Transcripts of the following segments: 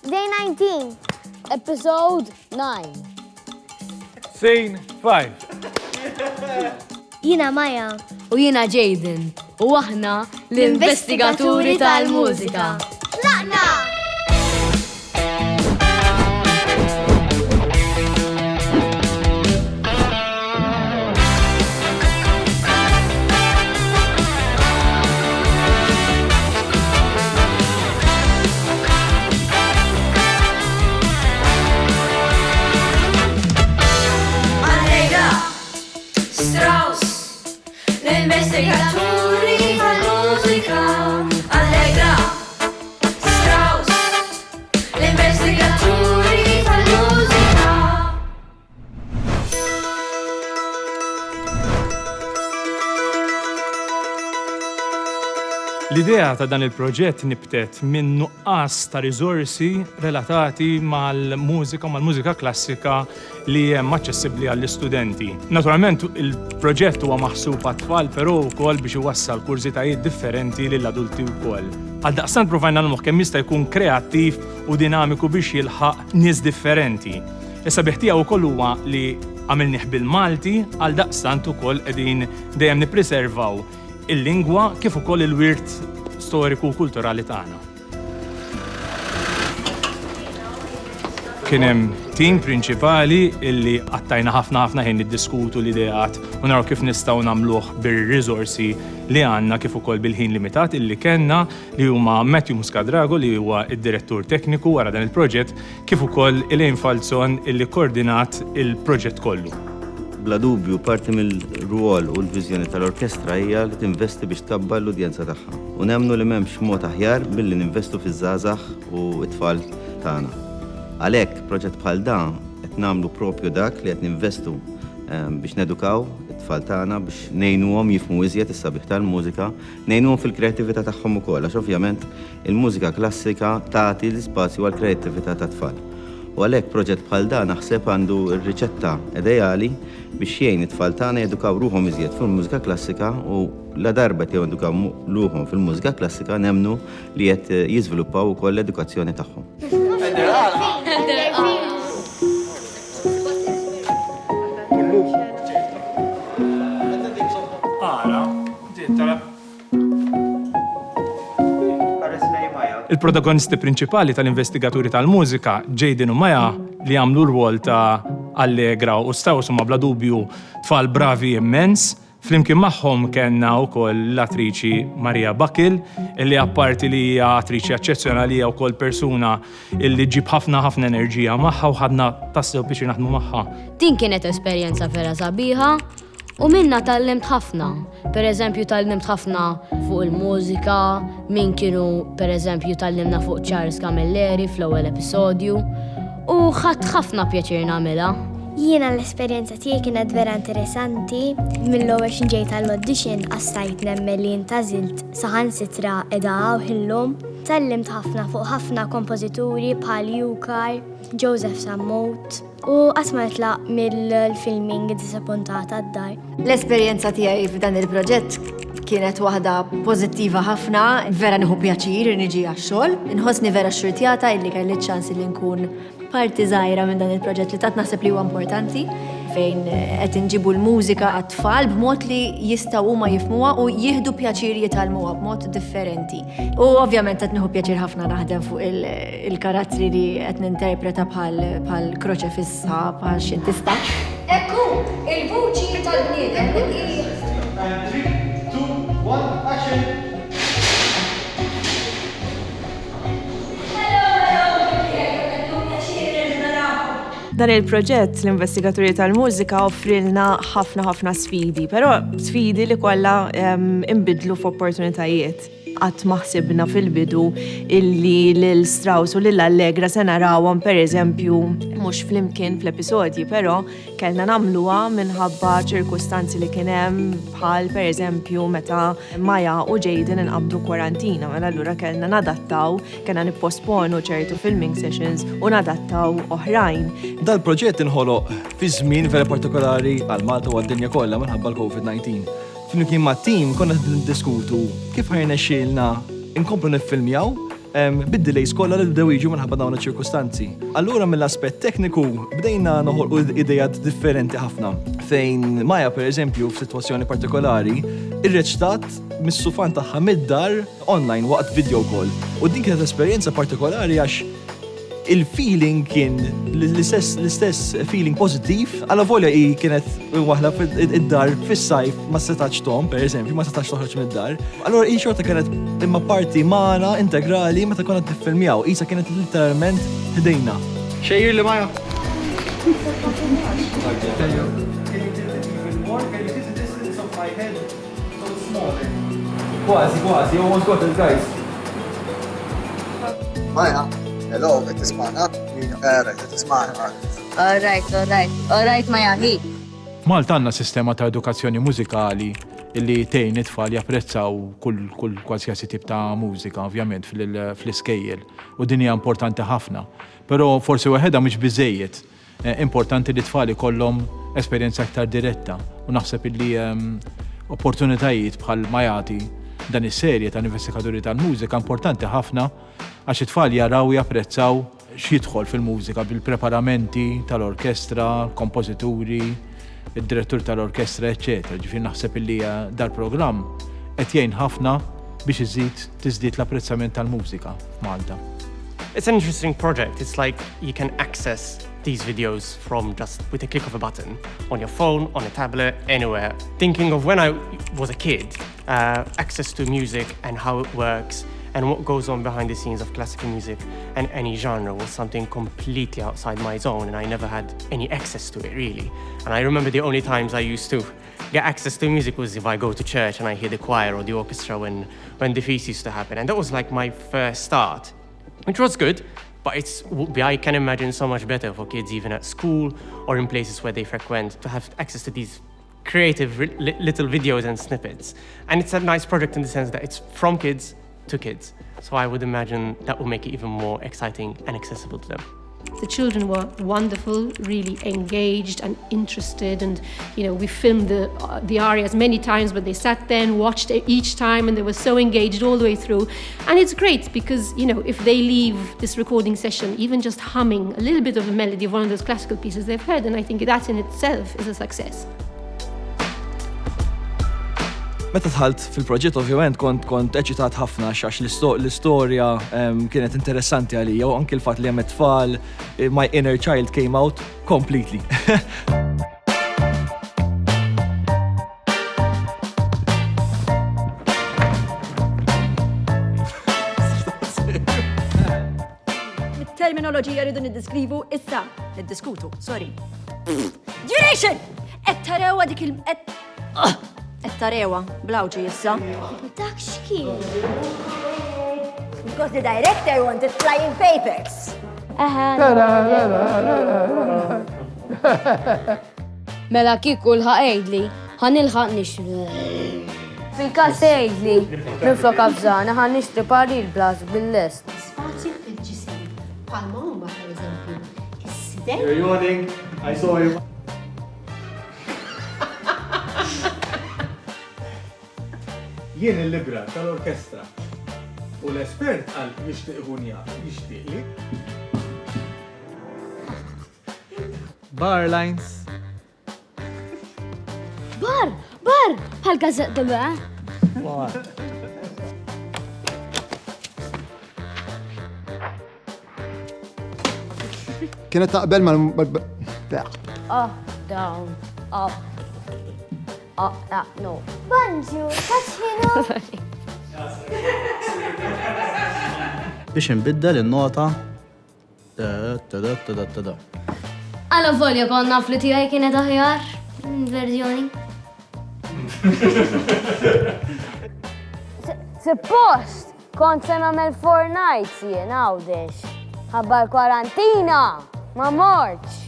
Day 19. Episode 9. Scene 5. Jina Maja. U jiena Jaden. U aħna l-investigaturi tal-mużika. Laqna! Investigaturi tal-mużika. Allegra, Strauss, l-investigaturi tal-mużika. L-idea ta' dan il-proġett nibtet minn nuqqas ta' riżorsi relatati mal-mużika u mal-mużika klassika li hemm aċċessibbli għall-istudenti. Naturalment il-proġett huwa maħsub għat-tfal, però wkoll biex iwassal kurzitajiet differenti lill-adulti wkoll. Għaldaqstant provajna nagħmluh kemm jista' jkun kreattiv u dinamiku biex jilħaq nies differenti. Issa biħtija wkoll huwa li għamilnih bil-Malti għaldaqstant ukoll qegħdin dejjem nippreservaw il-lingwa kif ukoll il-wirt storiku u kulturali tagħna. Kien hemm tim prinċipali illi qattajna ħafna ħin niddiskutu l-ideat u naraw kif nistgħu nagħmluh bir-riżorsi li għandna kif ukoll bil-ħin limitat illi kellna li huma Matthew Muscadrago li huwa d-direttur tekniku wara dan il-proġett kif ukoll Elaine Falzon illi koordinat il-proġett kollu. Bla dubju parti mill-rwol u l-viżjoni tal-orkestra hija li tinvesti biex tabba l-udjenza tagħha. U nemmnu li m'hemmx mod aħjar billi ninvestu fiż-żgħażagħ u t-tfal tagħna. Għalhekk proġett bħal dan qed nagħmlu propju dak li qed ninvestu biex nedukaw it-tfal tagħna biex ngħinuhom jifhmu iżjed is-sabiħ tal-mużika, ngħinuhom fil-kreattività tagħhom ukoll għax ovvjament il-mużika klassika tagħti l-ispazju għall-kreattività tat-tfal. U għalhekk proġett bħal dan naħseb għandu r-riċetta ideali biex jgħin it-tfal tagħna jedukaw ruhom iżjed fil-mużika klassika u la darba jew edukaw ruhom fil-mużika klassika nemmnu li qed jiżviluppaw ukoll l-edukazzjoni tagħhom. Il-protagonisti prinċipali tal-investigaturi tal-mużika, Jaden u Maja, li għamlu r-rwol ta' Allegra u Strauss huma bla dubju tfal bravi immens. Flimkien magħhom kellna wkoll l-attriċi Marija Bakil, illi apparti li hija attriċi eċċezzjonali hija wkoll persuna illi ġib ħafna enerġija magħha u ħadna tassew biex naħdmu magħha. Din kienet esperjenza vera sabiħa u minna tal-limt ħafna. Per eżempju tal-limt ħafna fuq il-mużika, min kienu per eżempju tal-limna fuq Charles Camilleri fl-ewwel episodju u ħadd ħafna pjaċir nagħmilha. Jiena l-esperjenza tiegħi kienet vera interessanti. Mill-ewwel xinġej tal-audition qassajt nemmel li ntażilt saħansitra qiegħda ħillum. Tallimt ħafna fuq ħafna kompożituri bħal Jukar, Joseph Sammut u qatt ma nitlaq mill-filming Disappuntata d-dar. L-esperjenza tiegħi f'dan il-proġett kienet waħda pożittiva ħafna, vera nieħu pjaċir niġi għax-xogħol. Inħossni vera xxurtjata illi kelli ċans li nkun parti żgħira minn dan il-proġett li tat naħseb li huwa importanti fejn qed inġibu l-mużika għat-tfal b'mod li jistgħu huma jifhmuha u jieħdu pjaċir jitalmuha b'mod differenti. U ovvjament qed nieħu pjaċir ħafna naħdem fuq il-karattri li qed ninterpreta bħal kroċe fissa bħal xjentista. Ekku, il-vuċi tal-bniedem. 3, 2, 1, action! Dan il-proġett l-investigaturi tal-mużika offrilna ħafna sfidi, però sfidi li kollha imbidlu f'opportunitajiet. Qatt maħsibna fil-bidu illi l-Strauss u l-Allegra se narawhom pereżempju mhux flimkien fl-episodji, però kellna nagħmluha minħabba ċirkustanzi li kien hemm bħal pereżempju meta Maja u Jaden inqabdu kwarantina, mela allura kellna nadattaw, kellna nipposponu ċertu filming sessions u nadattaw oħrajn. Dal-proġett inħoloq fi żmien vera partikolari għal Malta u għad-dinja kollha minħabba l-COVID-19. Flimkien ma' tim konna diskutu kif ħajna xilna inkomplu niffilmjaw bid-delays kollha li bdew jiġu minħabba dawn iċ-ċirkustanzi. Allura mill-aspett tekniku bdejna noħolqu idejat differenti ħafna. Fejn Maja pereżempju f'sitwazzjoni partikolari irreċtat mis-sufan tagħha mid-dar online waqt video call. U din kienet esperjenza partikolari għax il-feeling kien l-istess feeling pozittiv, għala volja i kienet waħla id-dar fis-sajf ma setax tom, per eżempju, ma setax toħroġ mid-dar. Allora i xorta kienet imma parti maħna integrali meta konna t-filmjaw, isa kienet literalment ħdejna. Xejjir li Maja. Kważi, almost got it, guys. Maja, hello, qed tisma'na? Qed tisma'na. All right, Miami. Malta għandna sistema ta' edukazzjoni mużikali illi tgħin it-tfal japprezzaw kull qualsiasi tip ta' mużika, ovvjament, fl-iskejjel. U din hija importanti ħafna. Però forsi waħedha mhux biżejjed. Importanti li t-tfal ikollhom esperjenza aktar diretta. U naħseb illi opportunitajiet bħal Majati dan is-serje ta' investigaturi tal-mużika importanti ħafna għax it-tfal jaraw japprezzaw x'jidħol fil-mużika bil-preparamenti tal-orkestra, kompożituri, id-direttur tal-orkestra, eċċetera. Ġifieri naħseb illi dal-programm qed jgħin ħafna biex tiżdied l-apprezzament tal-mużika f'Malta. It's an interesting project. It's like you can access these videos from just with a click of a button on your phone, on a tablet, anywhere. Thinking of when I was a kid, access to music and how it works and what goes on behind the scenes of classical music and any genre was something completely outside my zone, and I never had any access to it really. And I remember the only times I used to get access to music was if I go to church and I hear the choir or the orchestra when the feast used to happen. And that was like my first start, which was good, but I can imagine so much better for kids even at school or in places where they frequent to have access to these creative little videos and snippets. And it's a nice project in the sense that it's from kids to kids. So I would imagine that will make it even more exciting and accessible to them. The children were wonderful, really engaged and interested, and we filmed the arias many times, but they sat there and watched each time, and they were so engaged all the way through. And it's great because if they leave this recording session even just humming a little bit of a melody of one of those classical pieces they've heard, and I think that in itself is a success. Meta tħalt fil-proġett ovvjament kont eċitat ħafna għax l-istorja kienet interessanti għalija u anke l-fatt li hemm tfal, my inner child came out completely. Mit-terminoloġija rridu niddeskrivu issa, niddiskutu, sorry. Duration! Qed tarewa dik Ettarewa, blawġi issa. Dak xkien. Because the director wanted flying papers. Mela kieku l-ħaqejdli, ħanilħaq nixri. Fil-kas ejdli, minflok għafżana ħan nixtri parir blas bil-lest. Spazju fil-ġisem, palma huma per eżempju, is-sidem. You're yawning, I saw you. Jien il-libra tal-orkestra u l-espert għal jixtieq ikun jaf, jixtieq li. Bar lines. Bar, bħal gazzett dibba. Kienet taqbel ma' Down, up, no. Banju, taċħinu. Biex nbiddel il-nota. Għala volja konna fli tijaj kienet aħjar, verżjoni. Suppost, kont se namel 4 nights jien għawdex. Ħabba l-kwarantina, ma morċ.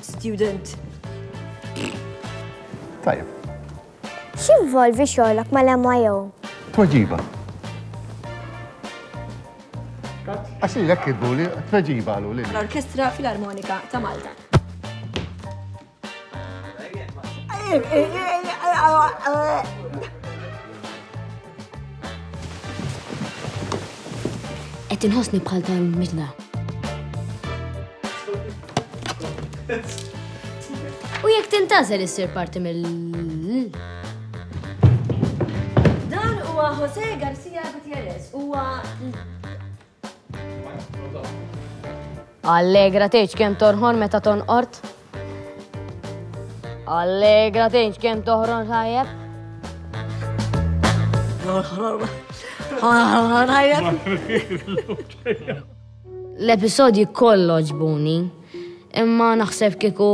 Student. Tajjeb. X'involvi xogħlok mal-MYO? Tweġiba. Għax li l-ek kidbuli, tweġiba għalu li. L-Orkestra Filarmonika ta' Malta. Qed inħossni bħal tal-midla. U jekk tintażel issir parti mill... Dan huwa Jose Garcia Gutierrez, huwa Allegra tgħid kemm torħon meta tonqort. Allegra tgħid kemm toħron tajjeb. L-episodji kollha ġbuni, imma naħseb kieku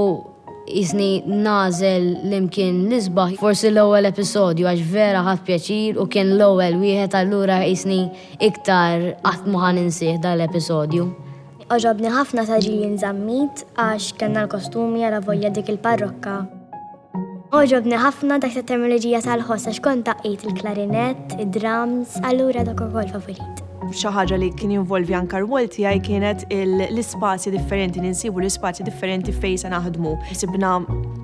jisni nażel l-imkien nisbaħ forsi l-ewwel episodju għax vera ħadd pjaċir u kien l-ewwel wieħed allura jisni iktar qatt ma ħaninsih dal-episodju. Oġobni ħafna ta' ġilien zammit għax kellna l-kostumi għal volja dik il-parrokka. Oġobni ħafna dak ta' terminoloġija tal-ħoss għax kont taqqit il-klarinett, id-drums, allura dak ukoll favorit. Xi ħaġa li kien involvi anke r-wol tiegħi kienet l-ispazji differenti, ninsibu l-ispazji differenti fejn se naħdmu. Sibna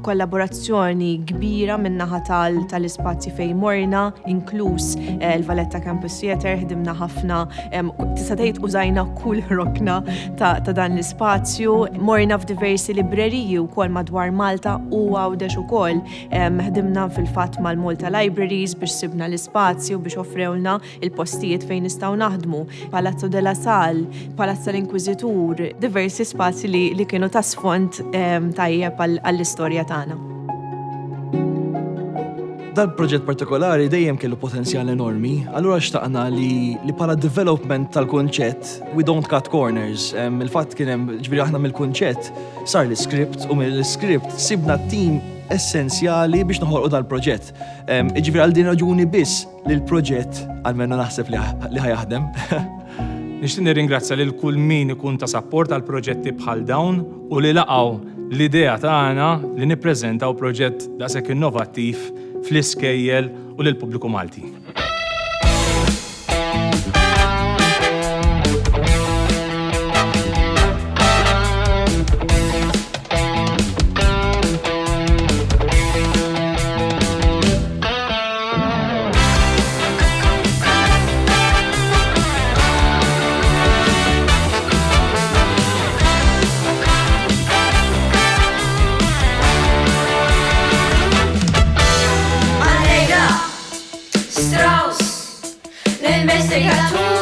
kollaborazzjoni kbira min-naħa tal-ispazji fejn morna, inkluż il-Valletta Campus Theatre, ħdimna ħafna, tista' tgħid użajna kull rokna ta' dan l-ispazju. Morna f'diversi libreriji wkoll madwar Malta u Għawdex ukoll. Ħdimna fil-fatt mal-Malta Libraries biex sibna l-ispazju biex offrewlna il-postijiet fejn nistgħu naħdmu. Palazzo della Sal, Palazzo l-Inkwizitur, diversi spazi li kienu ta' sfond tajjeb għall-istorja tagħna. Dal-proġett partikolari dejjem kellu potenzjal enormi, allura xtaqna li bħala development tal-kunċett we don't cut corners. Il-fatt kien hemm ġifieri aħna mill-kunċett sar l-iskript u mill-iskript sibna tim essenzjali biex noħolqu dal-proġett. Ġifieri għal din raġuni biss li l-proġett għalmenu naħseb li ħajaħdem. Nixtieq nirringrazzja lil kull min ikun ta' sapport għal proġetti bħal dawn u li laqgħu l-idea tagħna li nippreżentaw proġett daqshekk innovattiv fl-iskejjel u lill-pubbliku Malti. Strauss, l'investigatore.